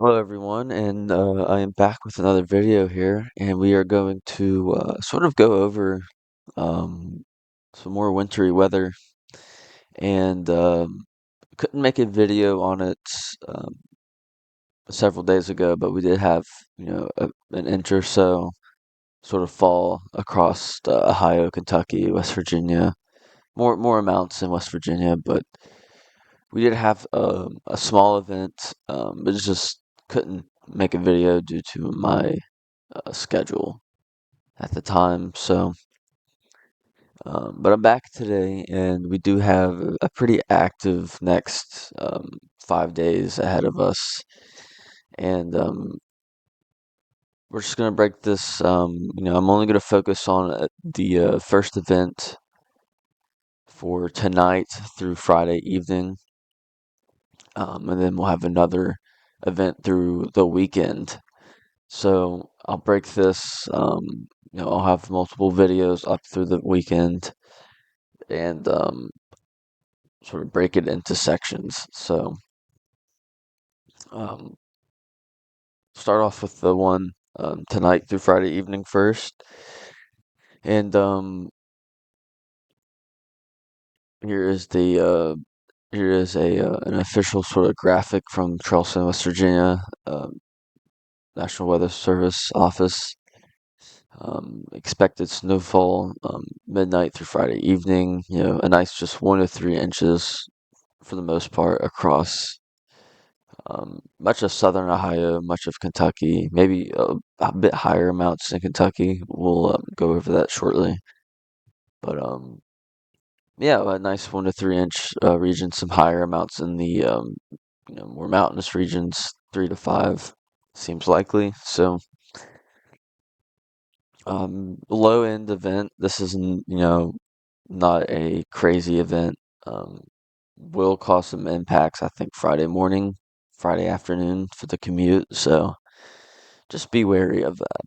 Hello everyone, and I am back with another video here, and we are going to sort of go over um, some more wintry weather, and couldn't make a video on it um, several days ago, but we did have, an inch or so sort of fall across Ohio, Kentucky, West Virginia, more amounts in West Virginia, but we did have a small event, but it just couldn't make a video due to my schedule at the time. But I'm back today, and we do have a pretty active next 5 days ahead of us. And we're just gonna break this. I'm only gonna focus on the first event for tonight through Friday evening, and then we'll have another event through the weekend. So I'll break this. I'll have multiple videos up through the weekend and sort of break it into sections. So um, start off with the one tonight through Friday evening first, and here is the here is a an official sort of graphic from Charleston, West Virginia, National Weather Service office. Expected snowfall midnight through Friday evening. A nice just 1 to 3 inches for the most part across much of southern Ohio, much of Kentucky, maybe a bit higher amounts in Kentucky. We'll go over that shortly. But yeah, a nice 1 to 3 inch region. Some higher amounts in the more mountainous regions, 3 to 5 seems likely. So low end event. This isn't not a crazy event. Um, will cause some impacts. I think Friday morning, Friday afternoon for the commute. So just be wary of that.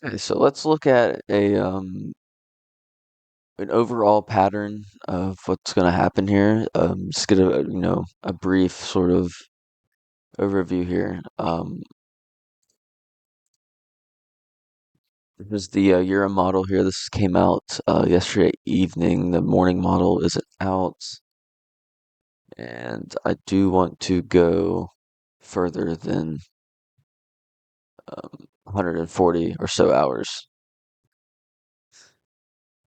Okay, so let's look at a an overall pattern of what's going to happen here. Just get a a brief sort of overview here. This is the Euro model here. This came out yesterday evening. The morning model isn't out, and I do want to go further than 140 or so hours.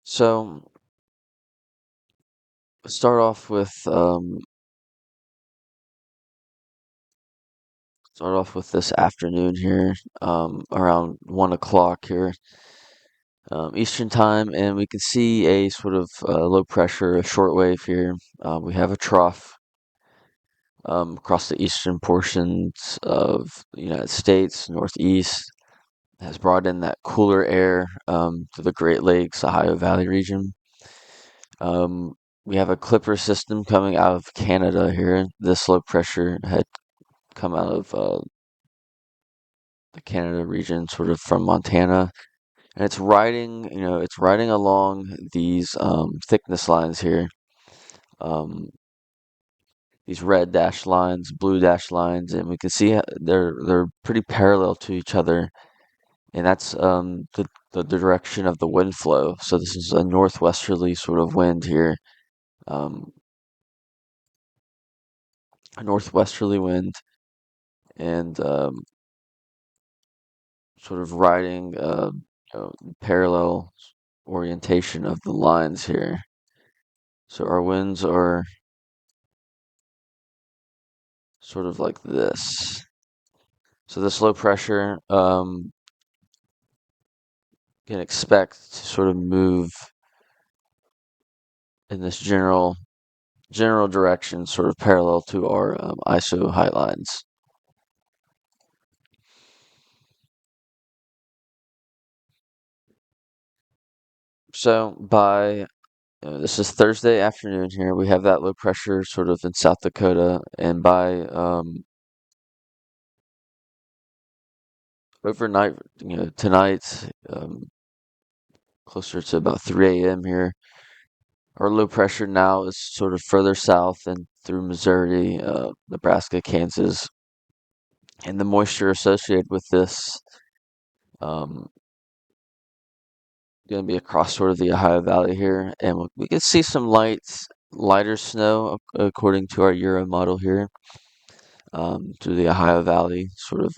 So start off with this afternoon here, around 1 o'clock here, Eastern time, and we can see a sort of low pressure, a shortwave here. We have a trough across the eastern portions of the United States, northeast, has brought in that cooler air to the Great Lakes, Ohio Valley region. Um, we have a clipper system coming out of Canada here. This low pressure had come out of the Canada region, sort of from Montana, and it's riding along these thickness lines here. Um, these red dashed lines, blue dashed lines, and we can see they're pretty parallel to each other, and that's the direction of the wind flow. So this is a northwesterly sort of wind here, um, a northwesterly wind, and sort of riding parallel orientation of the lines here. So our winds are sort of like this. So this low pressure can expect to sort of move in this general direction, sort of parallel to our ISO height lines. So by this is Thursday afternoon here. We have that low pressure sort of in South Dakota, and by overnight, tonight, closer to about 3 a.m. here. Our low pressure now is sort of further south and through Missouri, Nebraska, Kansas, and the moisture associated with this um, going to be across sort of the Ohio Valley here, and we can see some lighter snow according to our Euro model here through the Ohio Valley, sort of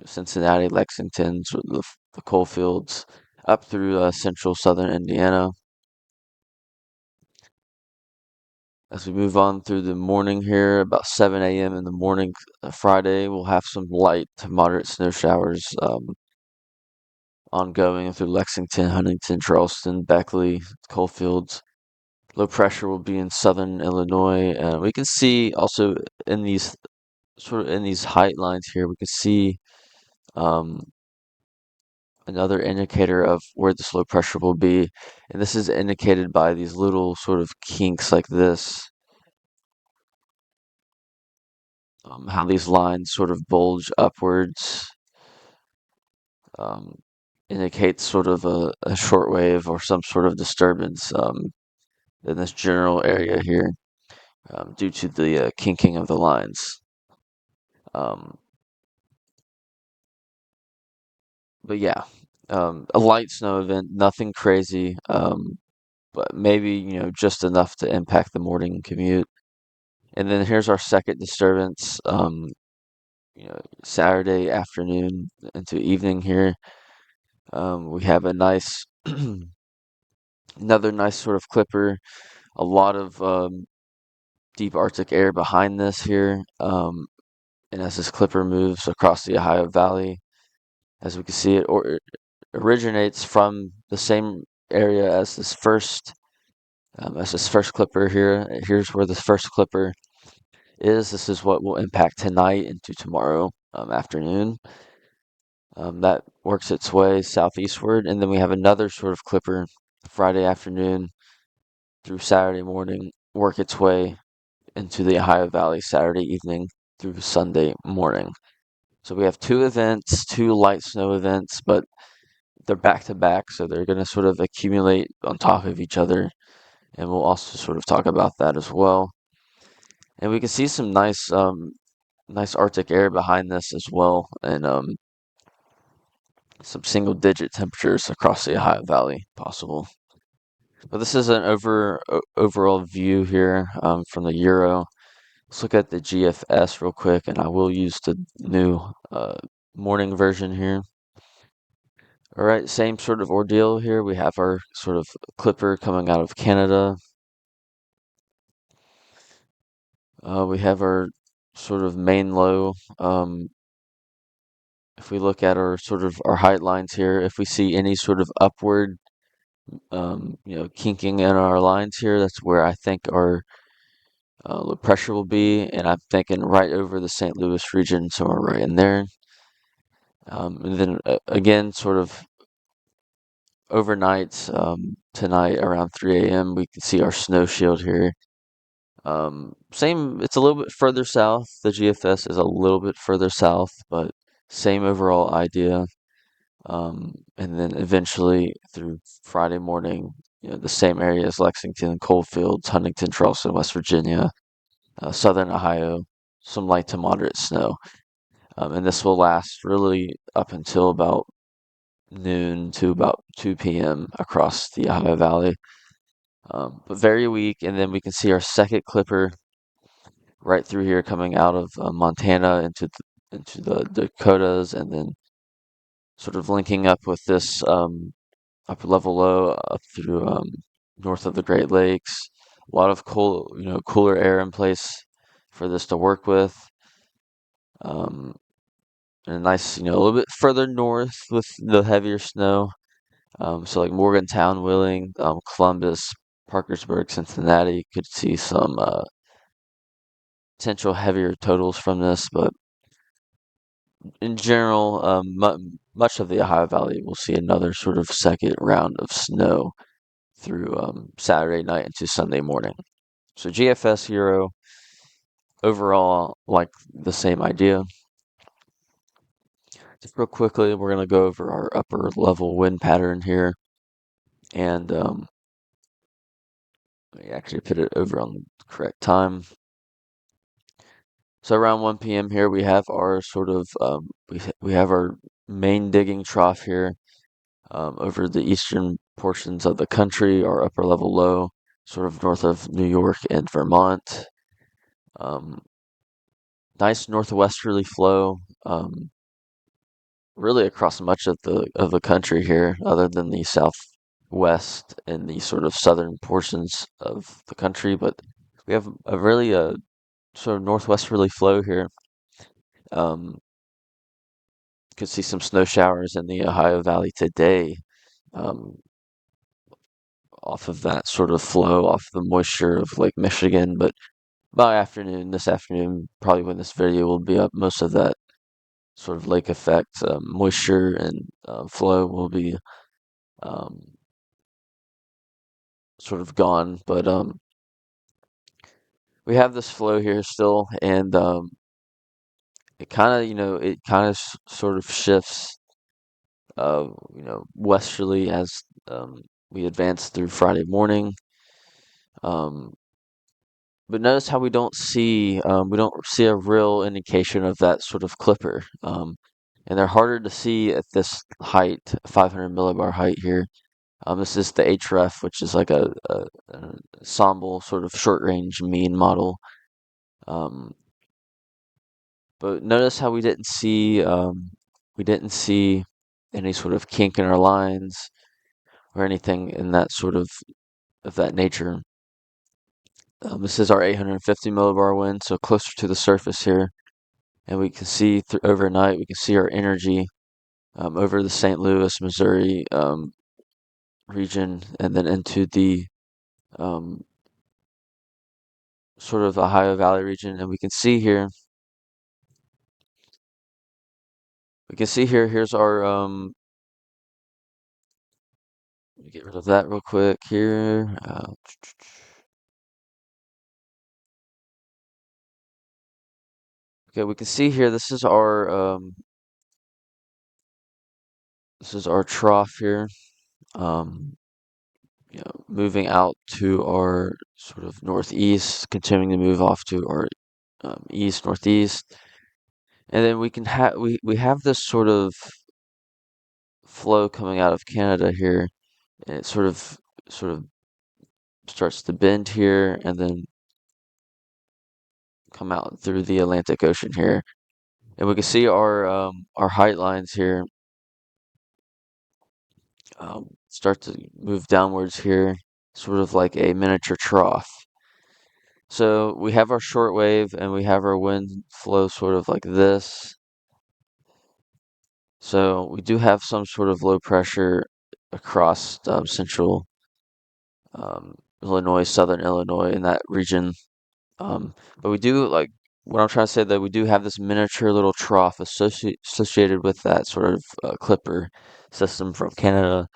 Cincinnati, Lexington, sort of the coal fields up through central southern Indiana. As we move on through the morning here, about 7 a.m. in the morning, Friday, we'll have some light to moderate snow showers ongoing through Lexington, Huntington, Charleston, Beckley, Coalfields. Low pressure will be in southern Illinois, and we can see also in these in these height lines here, we can see um, another indicator of where this low pressure will be, and this is indicated by these little sort of kinks like this. How these lines sort of bulge upwards um, indicates sort of a short wave or some sort of disturbance in this general area here due to the kinking of the lines. Um, but yeah, a light snow event, nothing crazy, but maybe just enough to impact the morning commute. And then here's our second disturbance. Saturday afternoon into evening here. We have a nice, another nice sort of clipper. A lot of deep Arctic air behind this here. And as this clipper moves across the Ohio Valley, as we can see, it originates from the same area as this first clipper here. Here's where this first clipper is. This is what will impact tonight into tomorrow afternoon. That works its way southeastward, and then we have another sort of clipper Friday afternoon through Saturday morning, work its way into the Ohio Valley Saturday evening through Sunday morning. So we have two events, two light snow events, but they're back to back, so they're going to sort of accumulate on top of each other, and we'll also sort of talk about that as well. And we can see some nice Arctic air behind this as well, and some single-digit temperatures across the Ohio Valley possible. But this is an overall view here from the Euro. Let's look at the GFS real quick, and I will use the new morning version here. All right, same sort of ordeal here. We have our sort of clipper coming out of Canada. We have our sort of main low. If we look at our sort of our height lines here, if we see any sort of upward, kinking in our lines here, that's where I think our low pressure will be, and I'm thinking right over the St. Louis region, somewhere right in there. And then again, sort of overnight tonight around 3 a.m., we can see our snow shield here. Same, it's a little bit further south. The GFS is a little bit further south, but same overall idea. And then eventually through Friday morning, the same areas: Lexington, Coalfields, Huntington, Charleston, West Virginia, southern Ohio, some light to moderate snow. And this will last really up until about noon to about 2 p.m. across the Ohio Valley. But very weak, and then we can see our second clipper right through here coming out of Montana into the Dakotas, and then sort of linking up with this upper level low up through north of the Great Lakes. A lot of cooler air in place for this to work with. Um, and a nice, a little bit further north with the heavier snow. So like Morgantown, Wheeling, Columbus, Parkersburg, Cincinnati could see some potential heavier totals from this, but in general, much of the Ohio Valley will see another sort of second round of snow through Saturday night into Sunday morning. So GFS Euro overall, like the same idea. Just real quickly, we're going to go over our upper level wind pattern here. And let me actually put it over on the correct time. So around 1 p.m. here, we have our sort of we have our main digging trough here over the eastern portions of the country, our upper level low, sort of north of New York and Vermont. Um, Nice northwesterly flow, really across much of the country here, other than the southwest and the sort of southern portions of the country. But we have a really sort of northwesterly flow here. Um, could see some snow showers in the Ohio Valley today, um, off of that sort of flow, off the moisture of Lake Michigan. But by afternoon, this afternoon, probably when this video will be up, most of that sort of lake effect moisture and flow will be um, sort of gone. But we have this flow here still, and it kind of, it kind of sort of shifts, westerly as we advance through Friday morning. Um, but notice how we don't see a real indication of that sort of clipper. And they're harder to see at this height, 500 millibar height here. This is the HREF, which is like a ensemble sort of short range mean model. Um, but notice how we didn't see any sort of kink in our lines or anything in that sort of that nature. This is our 850 millibar wind, so closer to the surface here, and we can see overnight. We can see our energy over the St. Louis, Missouri region, and then into the um, sort of Ohio Valley region, and we can see here. Here's our let me get rid of that real quick here. Okay, we can see here. This is our trough here. Um, Moving out to our sort of northeast, continuing to move off to our east northeast, and then we have this sort of flow coming out of Canada here, and it sort of starts to bend here, and then come out through the Atlantic Ocean here, and we can see our height lines here start to move downwards here, sort of like a miniature trough. So we have our short wave and we have our wind flow sort of like this. So we do have some sort of low pressure across central Illinois, southern Illinois, in that region. But we do, like, what I'm trying to say, that we do have this miniature little trough associated with that sort of clipper system from Canada.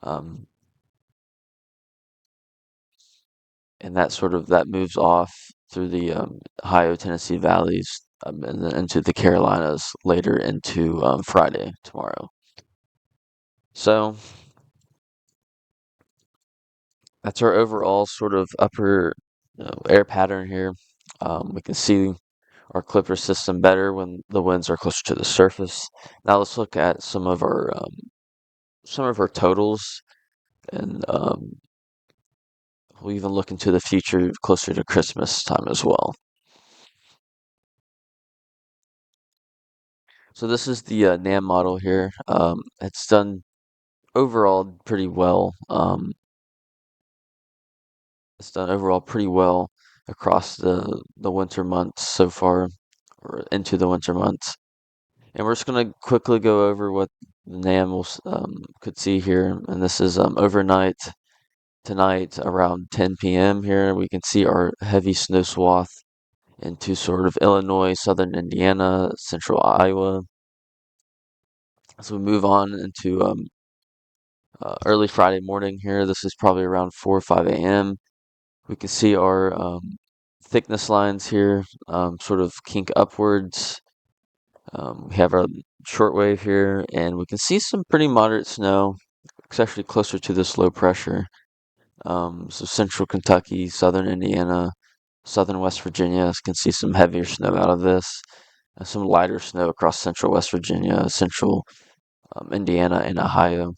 Um, and that moves off through the Ohio, Tennessee valleys, and then into the Carolinas later into Friday tomorrow. So that's our overall sort of upper air pattern here. We can see our clipper system better when the winds are closer to the surface. Now let's look at some of our totals, and we'll even look into the future closer to Christmas time as well. So this is the NAM model here. It's done overall pretty well. It's done overall pretty well across the winter months so far, or into the winter months. And we're just going to quickly go over what the NAM could see here. And this is overnight tonight around 10 p.m. here. We can see our heavy snow swath into sort of Illinois, southern Indiana, central Iowa. As we move on into early Friday morning here, this is probably around 4 or 5 a.m. We can see our thickness lines here sort of kink upwards. We have our shortwave here, and we can see some pretty moderate snow It's actually closer to this low pressure. So central Kentucky, southern Indiana, southern West Virginia can see some heavier snow out of this. Some lighter snow across central West Virginia, central Indiana, and Ohio.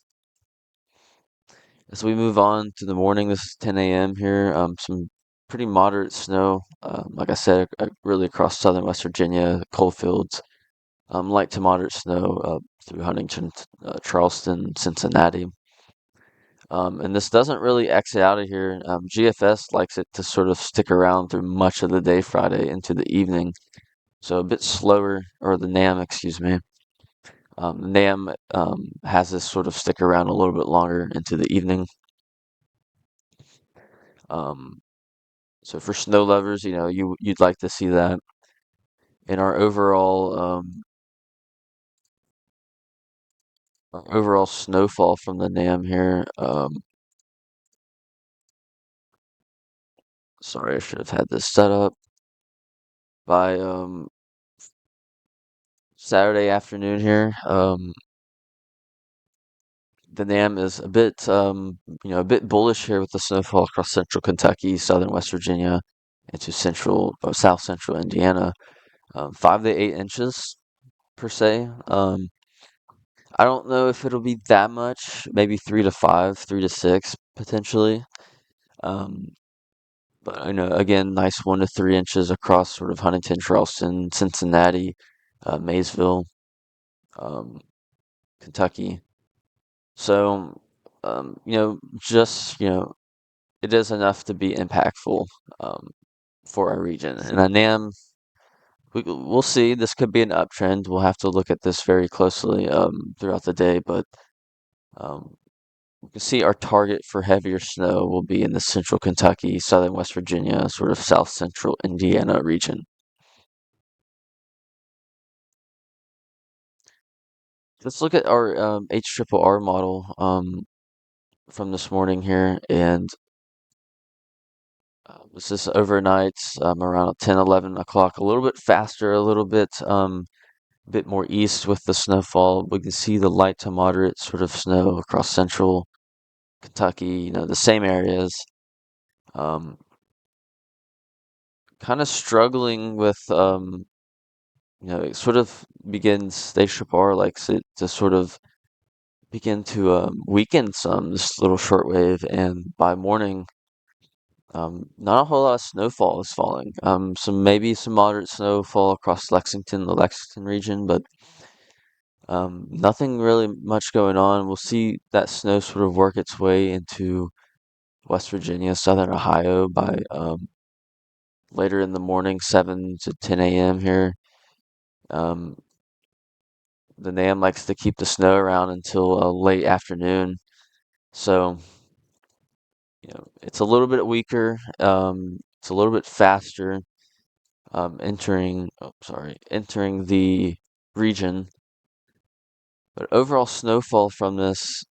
As we move on to the morning, this is 10 a.m. here. Some pretty moderate snow, like I said, really across southern West Virginia, coal fields. Light to moderate snow through Huntington, Charleston, Cincinnati. And this doesn't really exit out of here. GFS likes it to sort of stick around through much of the day Friday into the evening. So a bit slower, or the NAM, excuse me. NAM has this sort of stick around a little bit longer into the evening. Um, so for snow lovers, you'd like to see that. In our overall snowfall from the NAM here. Sorry, I should have had this set up by Saturday afternoon here. The NAM is a bit bullish here with the snowfall across central Kentucky, southern West Virginia, into south central Indiana. 5 to 8 inches per se. I don't know if it'll be that much, maybe 3 to 5, 3 to 6 potentially. Um, but I know again, nice 1 to 3 inches across sort of Huntington, Charleston, Cincinnati, Maysville, um, Kentucky. So, just it is enough to be impactful um, for our region. And NAM, we'll see. This could be an uptrend. We'll have to look at this very closely throughout the day, but um, you can see our target for heavier snow will be in the central Kentucky, southern West Virginia, sort of south central Indiana region. Let's look at our HRRR model from this morning here, and this is overnight around 10, 11 o'clock, a little bit faster, a little bit more east with the snowfall. We can see the light to moderate sort of snow across central Kentucky, the same areas. Um, kind of struggling with it sort of begins, they Shapar likes it to sort of begin to weaken some, this little shortwave, and by morning, not a whole lot of snowfall is falling. Maybe some moderate snowfall across the Lexington region, but nothing really much going on. We'll see that snow sort of work its way into West Virginia, southern Ohio by later in the morning, 7 to 10 a.m. here. Um, the NAM likes to keep the snow around until late afternoon. So, it's a little bit weaker. It's a little bit faster entering the region. But overall snowfall from this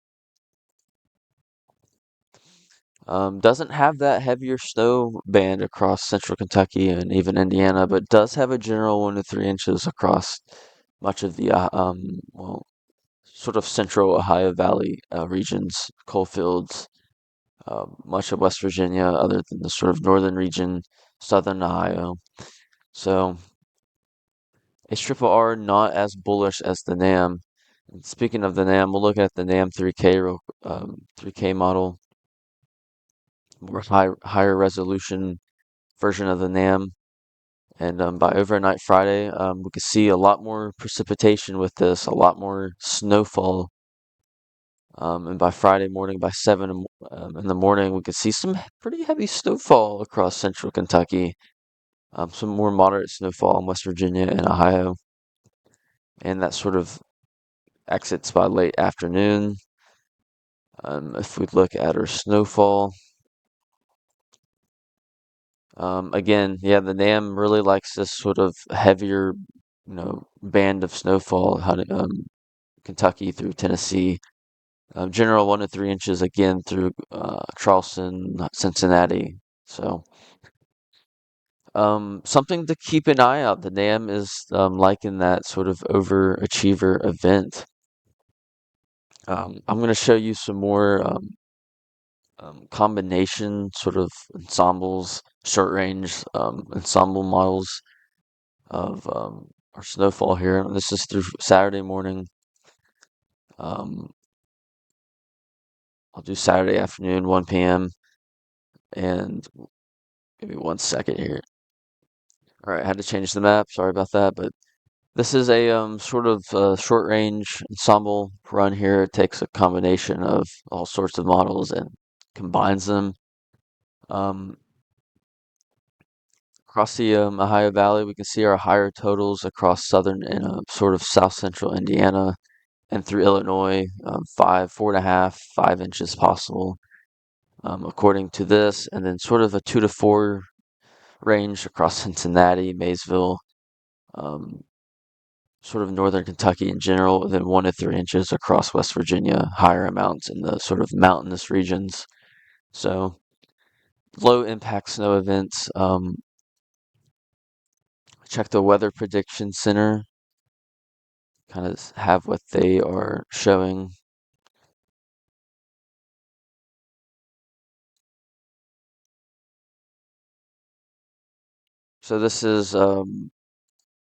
doesn't have that heavier snow band across central Kentucky and even Indiana, but does have a general 1 to 3 inches across much of the sort of central Ohio Valley regions, coal fields, much of West Virginia, other than the sort of northern region, southern Ohio. So HRRR not as bullish as the NAM. And speaking of the NAM, we'll look at the NAM 3K model, more higher resolution version of the NAM. And by overnight Friday, we could see a lot more precipitation with this, a lot more snowfall. And by Friday morning, by 7 in the morning, we could see some pretty heavy snowfall across central Kentucky, some more moderate snowfall in West Virginia and Ohio. And that sort of exits by late afternoon. If we look at our snowfall, again, yeah, the NAM really likes this sort of heavier, band of snowfall, Kentucky through Tennessee. General 1 to 3 inches again through Charleston, Cincinnati. So, something to keep an eye out. The NAM is like in that sort of overachiever event. I'm going to show you some more combination sort of ensembles, short range ensemble models of our snowfall here. And this is through Saturday morning. Um, I'll do Saturday afternoon, 1 p.m. And give me 1 second here. All right, I had to change the map. Sorry about that, but this is a sort of short range ensemble run here. It takes a combination of all sorts of models and combines them. Um, Across the Ohio Valley, we can see our higher totals across southern and sort of south central Indiana and through Illinois, 4.5, 5 inches possible, according to this, and then sort of a 2 to 4 range across Cincinnati, Maysville, um, sort of northern Kentucky in general, then 1 to 3 inches across West Virginia, higher amounts in the sort of mountainous regions. So low impact snow events. Check the Weather Prediction Center, kind of have what they are showing. So this is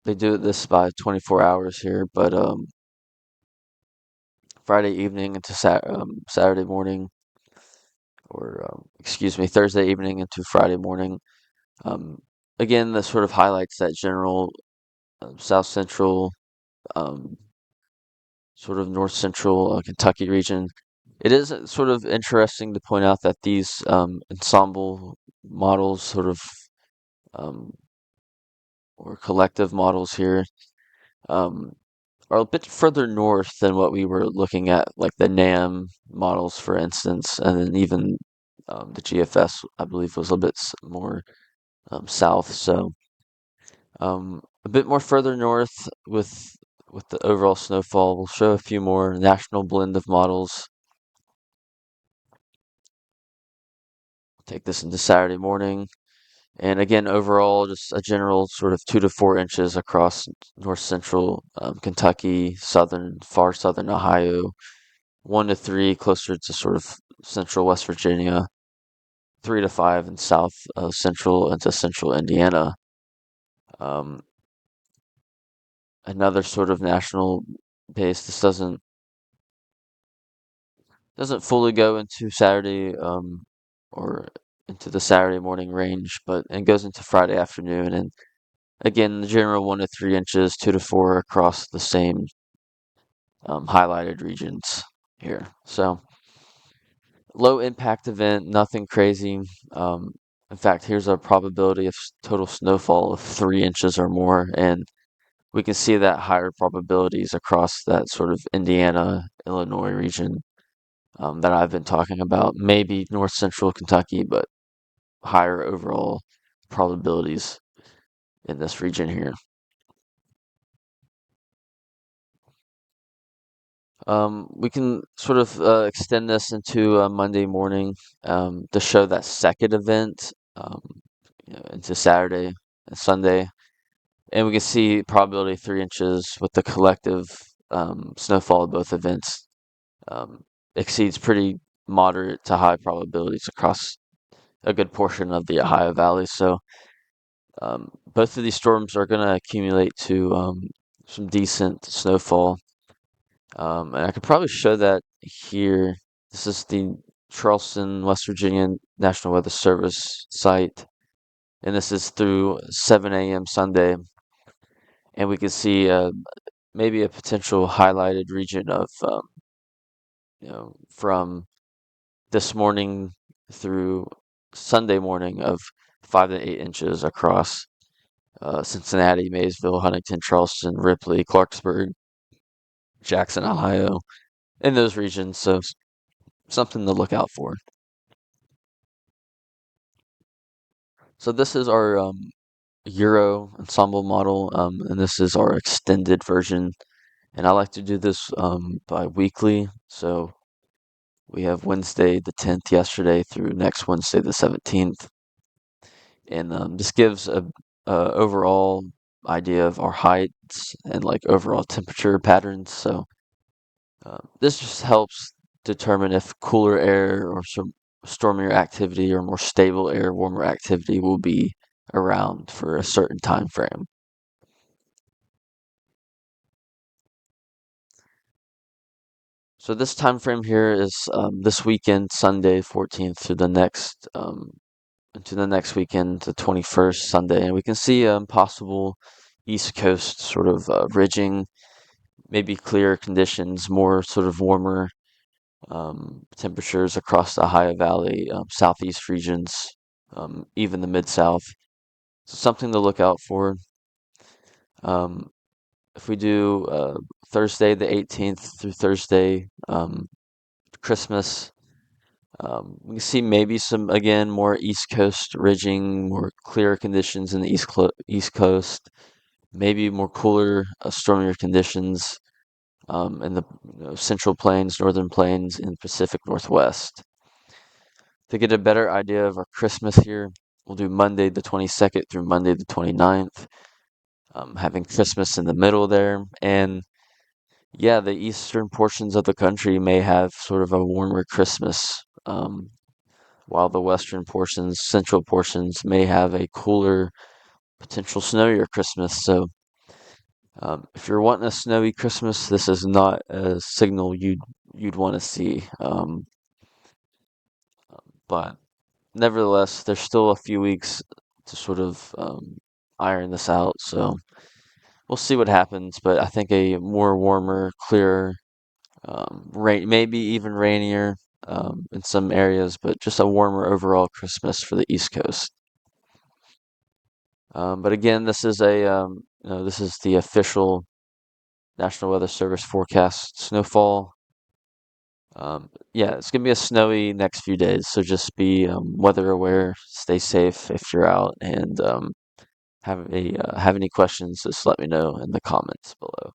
they do this by 24 hours here, but Friday evening into Saturday morning, or excuse me, Thursday evening into Friday morning. Um, Again, this sort of highlights that general South Central, um, sort of North Central Kentucky region. It is sort of interesting to point out that these ensemble models, sort of um, or collective models here, um, are a bit further north than what we were looking at, like the NAM models, for instance, and then even the GFS, I believe, was a little bit more south. So a bit more further north with the overall snowfall. We'll show a few more national blend of models. Take this into Saturday morning. And again, overall, just a general sort of 2 to 4 inches across north central Kentucky, far southern Ohio, 1 to 3 closer to sort of central West Virginia, 3 to 5 in south central into central Indiana. Um, Another sort of national base. This doesn't fully go into Saturday or into the Saturday morning range, but it goes into Friday afternoon. And again, the general 1 to 3 inches, 2 to 4 across the same highlighted regions here. So low impact event, nothing crazy. Um, in fact, here's a probability of total snowfall of 3 inches or more, and we can see that higher probabilities across that sort of Indiana, Illinois region that I've been talking about. Maybe north central Kentucky, but higher overall probabilities in this region here. We can sort of extend this into Monday morning to show that second event into Saturday and Sunday. And we can see probability 3 inches with the collective snowfall of both events um, exceeds pretty moderate to high probabilities across a good portion of the Ohio Valley. So both of these storms are going to accumulate to some decent snowfall. And I could probably show that here. This is the Charleston, West Virginia National Weather Service site, and this is through 7 a.m. Sunday. And we can see maybe a potential highlighted region of, from this morning through Sunday morning of 5 to 8 inches across Cincinnati, Maysville, Huntington, Charleston, Ripley, Clarksburg, Jackson, Ohio, in those regions. So something to look out for. So this is our Euro ensemble model, and this is our extended version. And I like to do this bi-weekly. So we have Wednesday the 10th yesterday through next Wednesday the 17th. And this gives a overall idea of our heights and like overall temperature patterns. So This just helps determine if cooler air or some stormier activity or more stable air, warmer activity will be around for a certain time frame. So this time frame here is this weekend, Sunday 14th to the next weekend, the 21st Sunday, and we can see possible East Coast sort of ridging, maybe clear conditions, more sort of warmer temperatures across the Ohio Valley, southeast regions, even the mid South. So something to look out for. Um, if we do Thursday the 18th through Thursday, Christmas. We can see maybe some, again, more East Coast ridging, more clear conditions in the East Coast, maybe more cooler, stormier conditions in the Central Plains, Northern Plains, and Pacific Northwest. To get a better idea of our Christmas here, we'll do Monday the 22nd through Monday the 29th, having Christmas in the middle there. And yeah, the eastern portions of the country may have sort of a warmer Christmas. While the western portions, central portions, may have a cooler, potential snowier Christmas. So, if you're wanting a snowy Christmas, this is not a signal you'd want to see. But nevertheless, there's still a few weeks to sort of iron this out. So we'll see what happens. But I think a more warmer, clearer, rain, maybe even rainier in some areas, but just a warmer overall Christmas for the East Coast. But again, this is the official National Weather Service forecast snowfall. Yeah, it's gonna be a snowy next few days, so just be weather aware, stay safe if you're out, and have any questions, just let me know in the comments below.